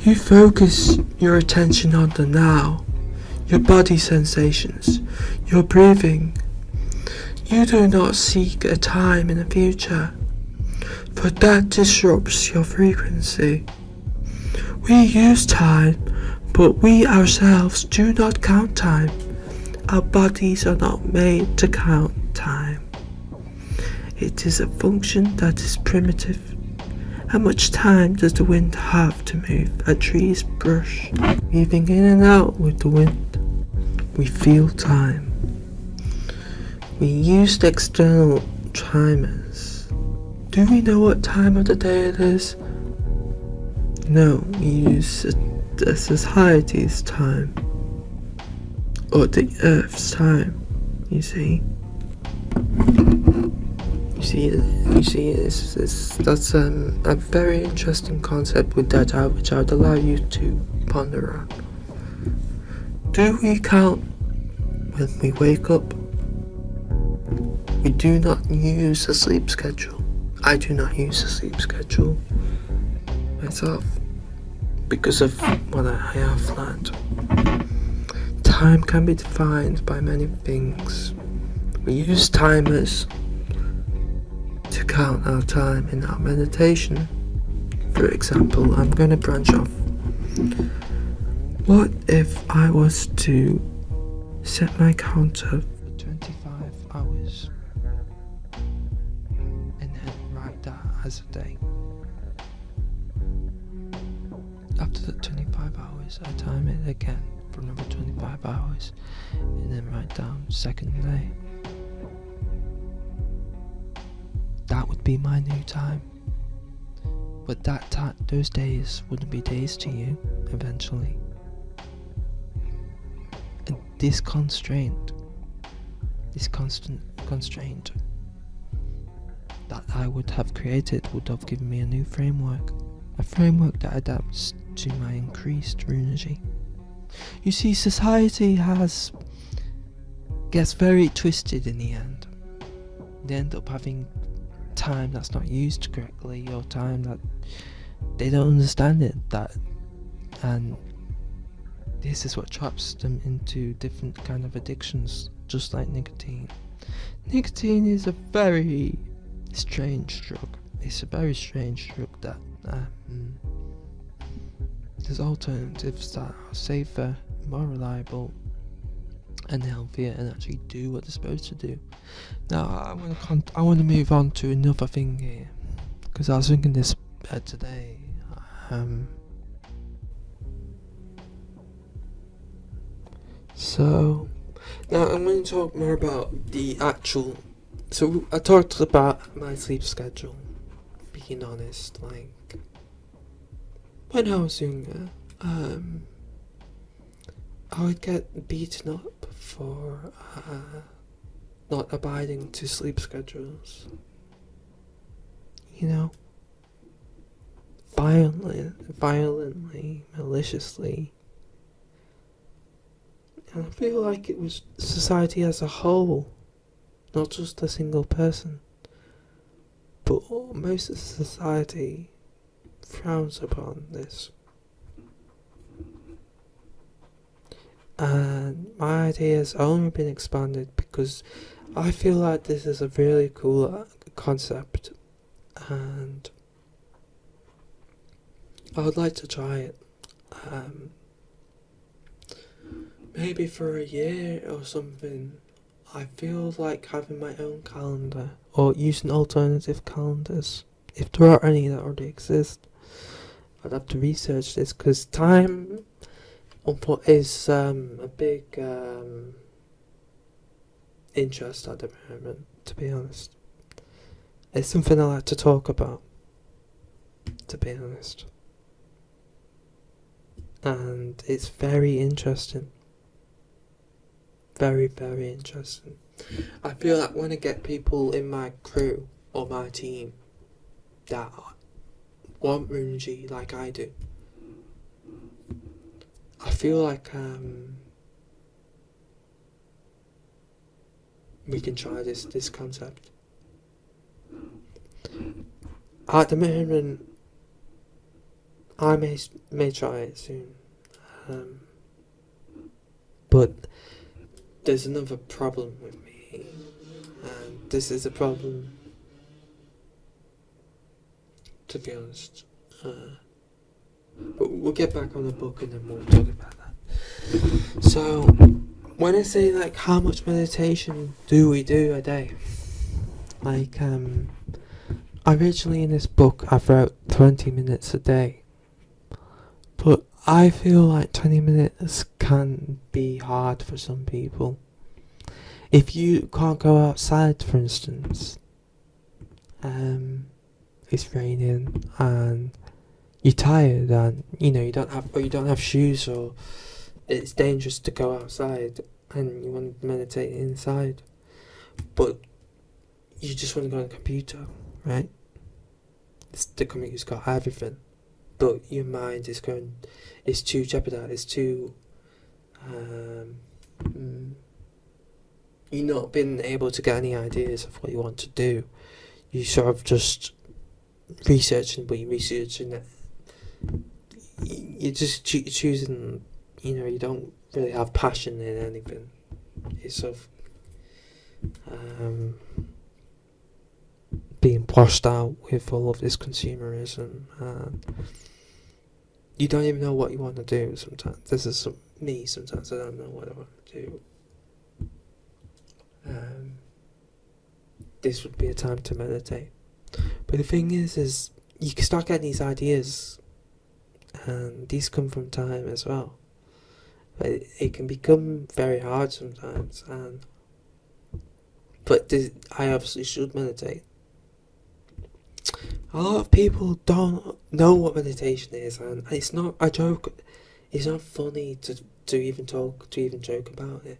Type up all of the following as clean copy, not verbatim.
You focus your attention on the now, your body sensations, your breathing. You do not seek a time in the future, for that disrupts your frequency. We use time, but we ourselves do not count time. Our bodies are not made to count time. It is a function that is primitive. How much time does the wind have to move a tree's brush? Weaving in and out with the wind, we feel time. We used external timers. Do we know what time of the day it is? No, we use the society's time, or the Earth's time. You see, that's a very interesting concept with that, which I would allow you to ponder on. Do we count when we wake up? We do not use a sleep schedule. I do not use a sleep schedule myself because of what I have learned. Time can be defined by many things. We use timers to count our time in our meditation. For example, I'm going to branch off. What if I was to set my counter for 25 hours and then write that as a day? After the 25 hours, I time it again for another 25 hours and then write down second day. That would be my new time. But those days wouldn't be days to you eventually. And this constant constraint that I would have created would have given me a new framework. A framework that adapts to my increased runergy. You see, society gets very twisted in the end. They end up having time that's not used correctly, or time that they don't understand it, and this is what traps them into different kind of addictions, just like nicotine. Nicotine is a very strange drug. It's a very strange drug that there's alternatives that are safer, more reliable, and healthier, and actually do what they're supposed to do. Now I want to move on to another thing here, because I was thinking this today. So now I'm going to talk more about the actual. So I talked about my sleep schedule. Being honest, like when I was younger, I would get beaten up for not abiding to sleep schedules. You know, violently, maliciously. And I feel like it was society as a whole, not just a single person. But most of society frowns upon this. And my idea has only been expanded because I feel like this is a really cool concept, and I would like to try it. Maybe for a year or something. I feel like having my own calendar, or using alternative calendars, if there are any that already exist. I'd have to research this, because time is a big interest at the moment, to be honest. It's something I like to talk about, to be honest. And it's very interesting. Very, very interesting. I feel like when I get people in my crew or my team that want Runergy like I do, I feel like we can try this concept. At the moment, I may try it soon. But there's another problem with me, and this is a problem, to be honest. But we'll get back on the book and then we'll talk about that. So, when I say like how much meditation do we do a day? Like, originally in this book I wrote 20 minutes a day. But I feel like 20 minutes can be hard for some people. If you can't go outside, for instance, it's raining and you're tired and you don't have shoes, or it's dangerous to go outside and you want to meditate inside, but you just want to go on the computer, right? The computer's got everything, but your mind is too jeopardized, it's too you're not being able to get any ideas of what you want to do. You sort of just researching, but you're researching it. You're just choosing, you don't really have passion in anything. It's sort of being washed out with all of this consumerism, and you don't even know what you want to do sometimes. This is me, sometimes I don't know what I want to do. This would be a time to meditate. But the thing is you can start getting these ideas, and these come from time as well. But it can become very hard sometimes, but I obviously should meditate. A lot of people don't know what meditation is, and it's not a joke. It's not funny to even joke about it.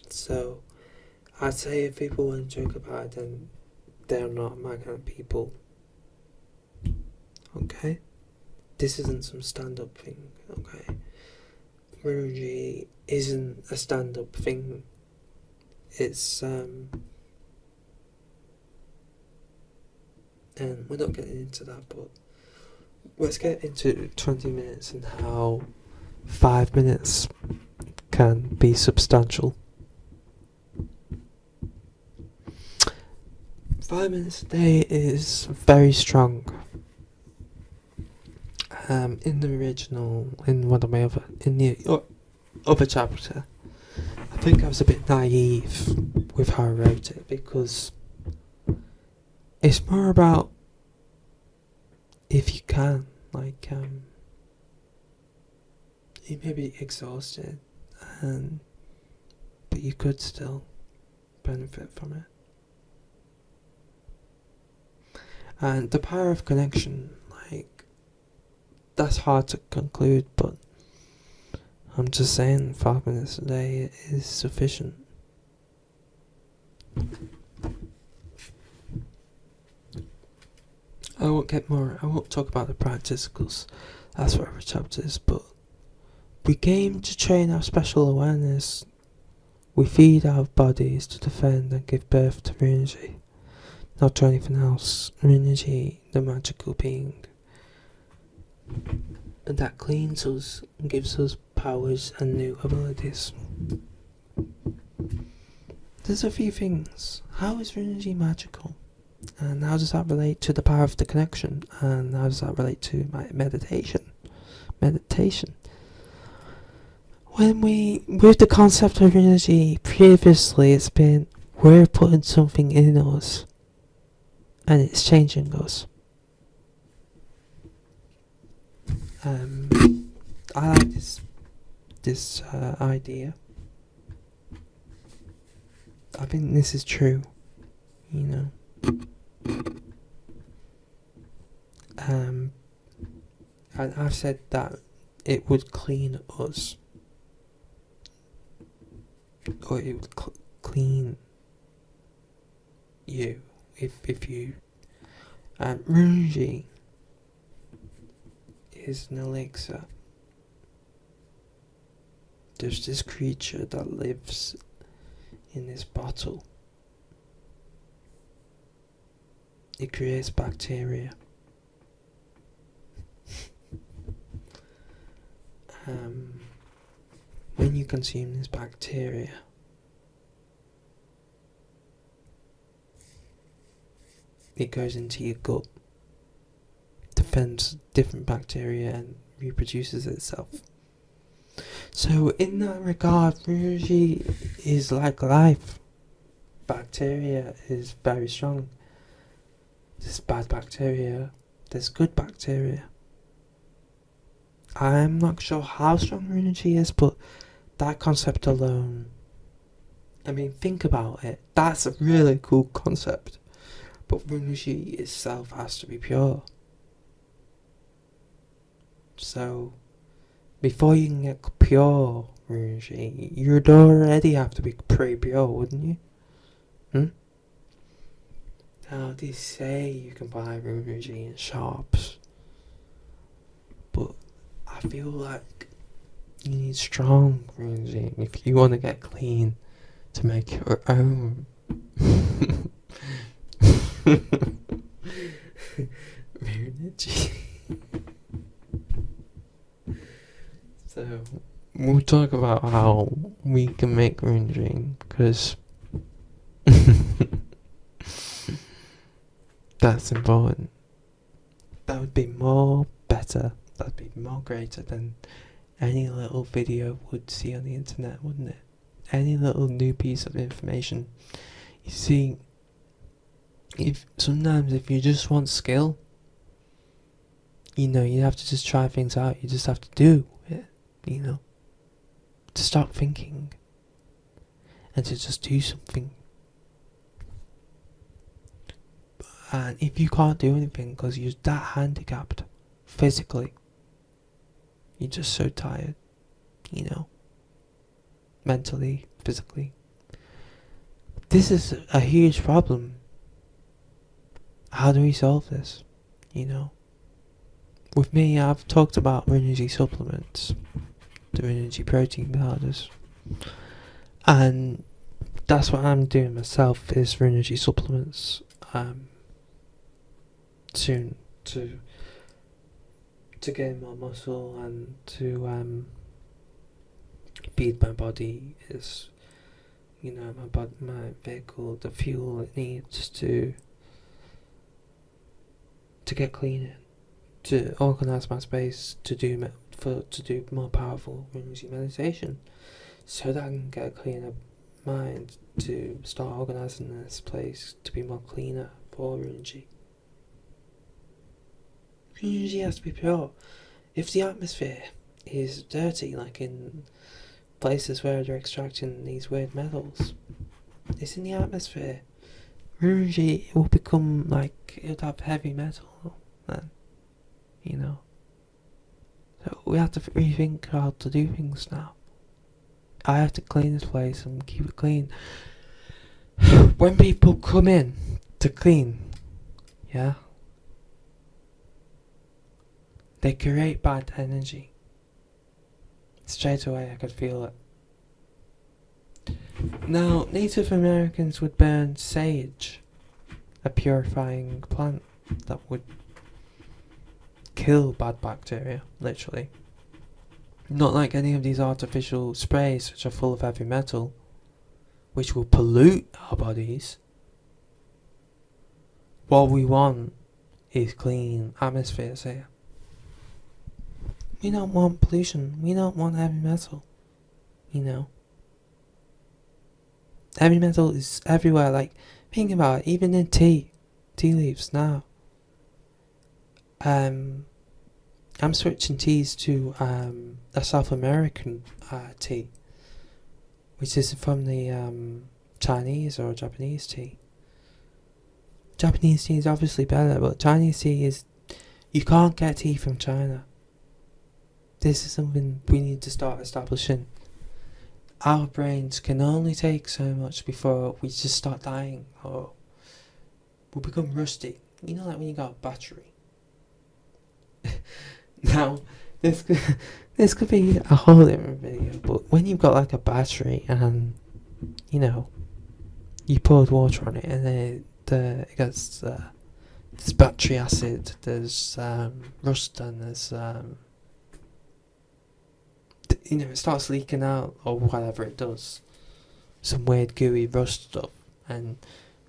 So I'd say if people want to joke about it, then they're not my kind of people. Okay? This isn't some stand-up thing, okay? Runergy isn't a stand-up thing. It's, and we're not getting into that, but let's get into 20 minutes and how 5 minutes can be substantial. 5 minutes a day is very strong. In the original, in the other chapter, I think I was a bit naive with how I wrote it, because it's more about if you can, like, you may be exhausted, but you could still benefit from it. And the power of connection, like, that's hard to conclude, but I'm just saying 5 minutes a day is sufficient. I won't talk about the practice, because that's what every chapter is, but we came to train our special awareness. We feed our bodies to defend and give birth to Runergy, not to anything else. Runergy, the magical being. And that cleans us and gives us powers and new abilities. There's a few things. How is Runergy magical? And how does that relate to the power of the connection? And how does that relate to my meditation? With the concept of Runergy, previously it's been, we're putting something in us, and it's changing us. I like this idea. I think this is true, and I've said that it would clean us, or it would clean you if you. Runergy is an elixir. There's this creature that lives in this bottle. It creates bacteria. when you consume this bacteria, it goes into your gut, defends different bacteria and reproduces itself. So in that regard, Runergy is like life. Bacteria is very strong. There's bad bacteria, there's good bacteria. I'm not sure how strong Runergy is, but that concept alone, I mean, think about it. That's a really cool concept. But Runergy itself has to be pure. So, before you can get pure Runergy, you'd already have to be pretty pure, wouldn't you? Now, they say you can buy Runergy in shops, but I feel like you need strong Runergy if you want to get clean to make your own Runergy. So we'll talk about how we can make Runergy, because that's important. That would be more better. That'd be more greater than any little video would see on the internet, wouldn't it? Any little new piece of information. You see, if you just want skill, you have to just try things out. You just have to do it, to stop thinking and to just do something. And if you can't do anything because you're that handicapped physically, you're just so tired, mentally, physically. This is a huge problem. How do we solve this? With me, I've talked about Runergy supplements, the Runergy protein powders, and that's what I'm doing myself, is Runergy supplements. Soon to gain more muscle and to feed my body is my vehicle, the fuel it needs to get cleaner, to organise my space, to do more powerful Runergy meditation, so that I can get a cleaner mind to start organising this place to be more cleaner for Runergy. Runergy has to be pure. If the atmosphere is dirty, like in places where they're extracting these weird metals, it's in the atmosphere, Runergy will become like, it would have heavy metal then, So we have to rethink how to do things now. I have to clean this place and keep it clean. When people come in to clean, they create bad energy. Straight away I could feel it. Now, Native Americans would burn sage, a purifying plant that would kill bad bacteria, literally. Not like any of these artificial sprays which are full of heavy metal, which will pollute our bodies. What we want is clean atmospheres here. We don't want pollution. We don't want heavy metal. Heavy metal is everywhere. Like, think about it, even in tea leaves now. I'm switching teas to a South American tea, which is from the Chinese or Japanese tea. Japanese tea is obviously better, but Chinese tea is, you can't get tea from China. This is something we need to start establishing. Our brains can only take so much before we just start dying, or we'll become rusty. Like when you got a battery. Now, this could be a whole different video, but when you've got like a battery and, you poured water on it and then it gets there's battery acid, there's rust, and there's it starts leaking out or whatever it does, some weird gooey rust stuff, and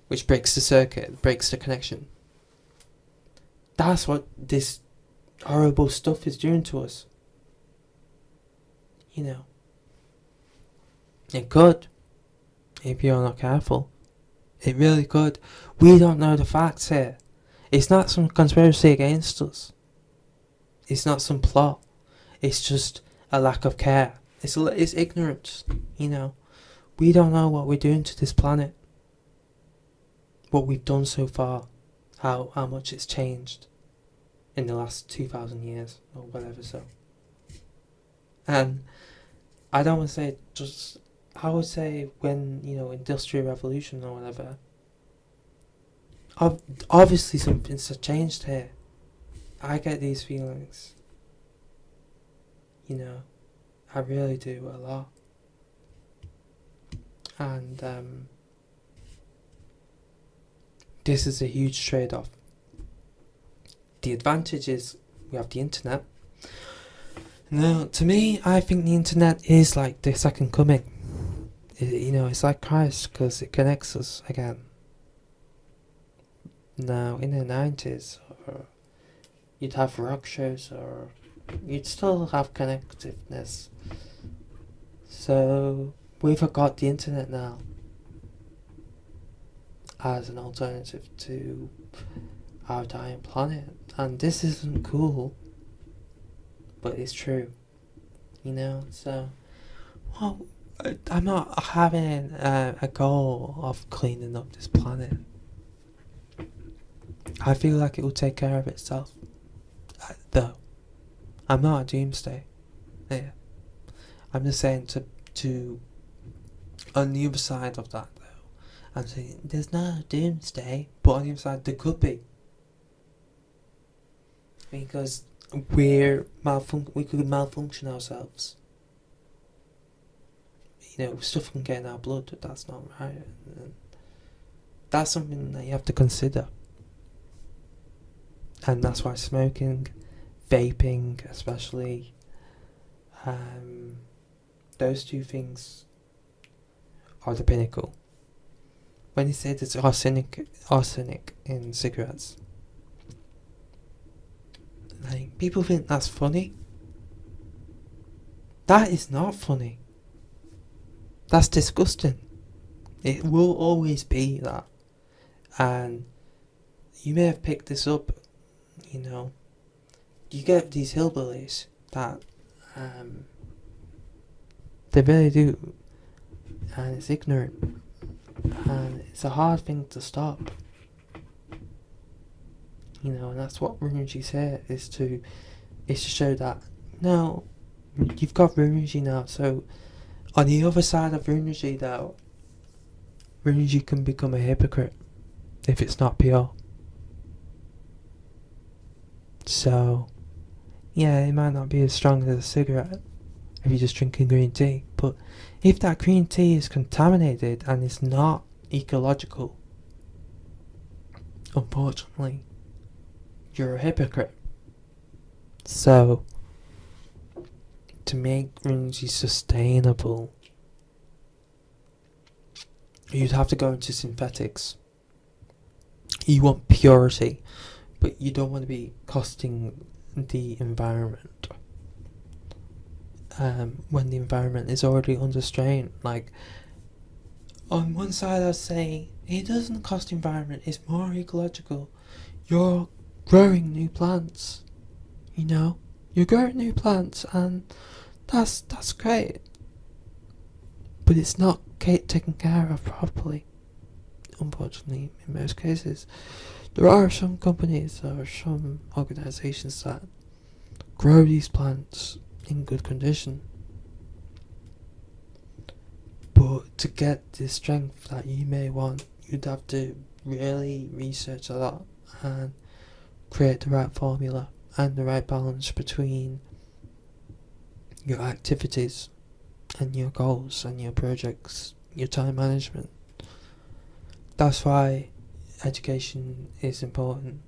which breaks the circuit, breaks the connection. That's what this horrible stuff is doing to us. It could, if you're not careful. It really could. We don't know the facts here. It's not some conspiracy against us. It's not some plot. It's just a lack of care. It's ignorance, We don't know what we're doing to this planet. What we've done so far. How much it's changed in the last 2,000 years or whatever. So, and I don't want to say just, I would say when, Industrial Revolution or whatever, obviously something's changed here. I get these feelings. I really do a lot. And this is a huge trade-off. The advantage is we have the internet. Now, to me, I think the internet is like the second coming. It's like Christ because it connects us again. Now, in the 90s, you'd have rock shows, or you'd still have connectiveness. So, we've got the internet now as an alternative to our dying planet. And this isn't cool, but it's true. So, well, I'm not having a goal of cleaning up this planet. I feel like it will take care of itself. Though, I'm not a doomsday. Yeah. I'm just saying to on the other side of that, though, I'm saying there's not a doomsday, but on the other side there could be. Because we could malfunction ourselves. Stuff can get in our blood, that's not right. And that's something that you have to consider. And that's why smoking, vaping especially, those two things are the pinnacle. When you say there's arsenic in cigarettes, like, people think that's funny. That is not funny. That's disgusting. It will always be that. And you may have picked this up, you get these hillbillies that they really do, and it's ignorant, and it's a hard thing to stop. And that's what Runergy's here is to show that no, you've got Runergy now. So on the other side of Runergy, though, Runergy can become a hypocrite if it's not pure. So, yeah, it might not be as strong as a cigarette if you're just drinking green tea, but if that green tea is contaminated and it's not ecological, unfortunately, you're a hypocrite. So, to make Runergy sustainable, you'd have to go into synthetics. You want purity, but you don't want to be costing the environment. When the environment is already under strain. Like, on one side I'd say it doesn't cost the environment, it's more ecological. You're growing new plants, you're growing new plants, and that's great, but it's not taken care of properly, unfortunately. In most cases, there are some companies or some organisations that grow these plants in good condition, but to get the strength that you may want, you'd have to really research a lot and create the right formula and the right balance between your activities and your goals and your projects, your time management. That's why education is important.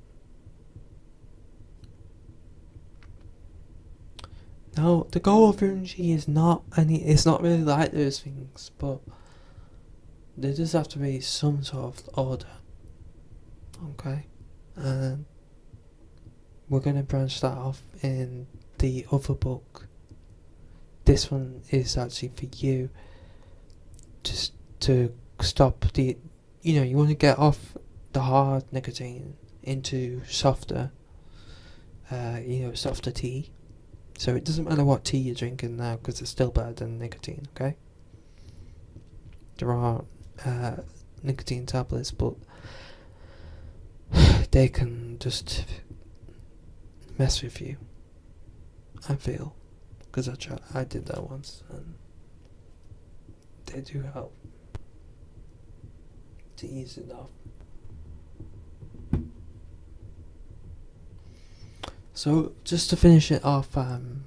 No, the goal of Runergy is not it's not really like those things, but there does have to be some sort of order. Okay? And we're going to branch that off in the other book. This one is actually for you, just to stop the, you want to get off the hard nicotine into softer, softer tea. So it doesn't matter what tea you're drinking now, because it's still better than nicotine, okay? There are nicotine tablets, but they can just mess with you, I feel, because I did that once, and they do help to ease it off. So, just to finish it off, with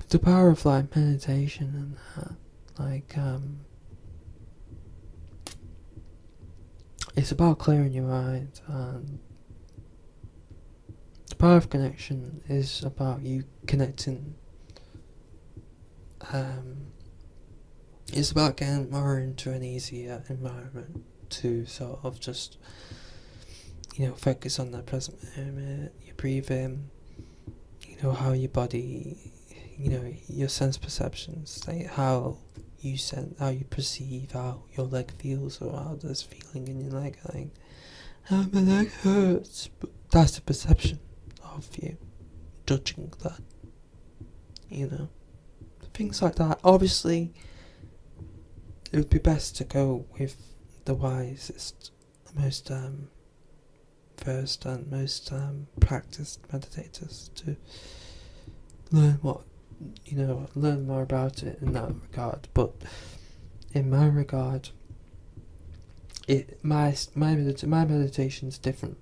the power of like meditation and that, it's about clearing your mind, and the power of connection is about you connecting. It's about getting more into an easier environment to sort of just, focus on the present moment, your breathing, how your body, your sense perceptions, like how you perceive how your leg feels, or how there's feeling in your leg, like how my leg hurts, but that's the perception of you judging that, things like that. Obviously, it would be best to go with the wisest, most first and most practiced meditators to learn learn more about it in that regard. But in my regard, my meditation's different.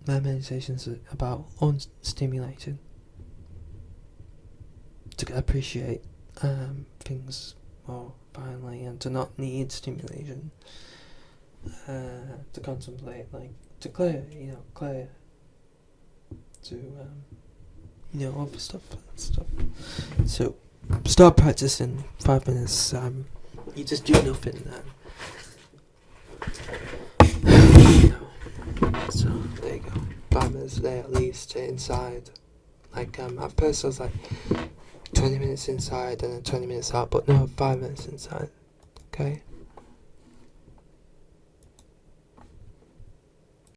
My meditation's about unstimulating, to appreciate things more finally, and to not need stimulation, to contemplate, like to clear, to other stuff and stuff. So start practicing 5 minutes. You just do nothing. So there you go. 5 minutes a day at least inside. Like at first I was like 20 minutes inside and then 20 minutes out, but no, 5 minutes inside. Okay.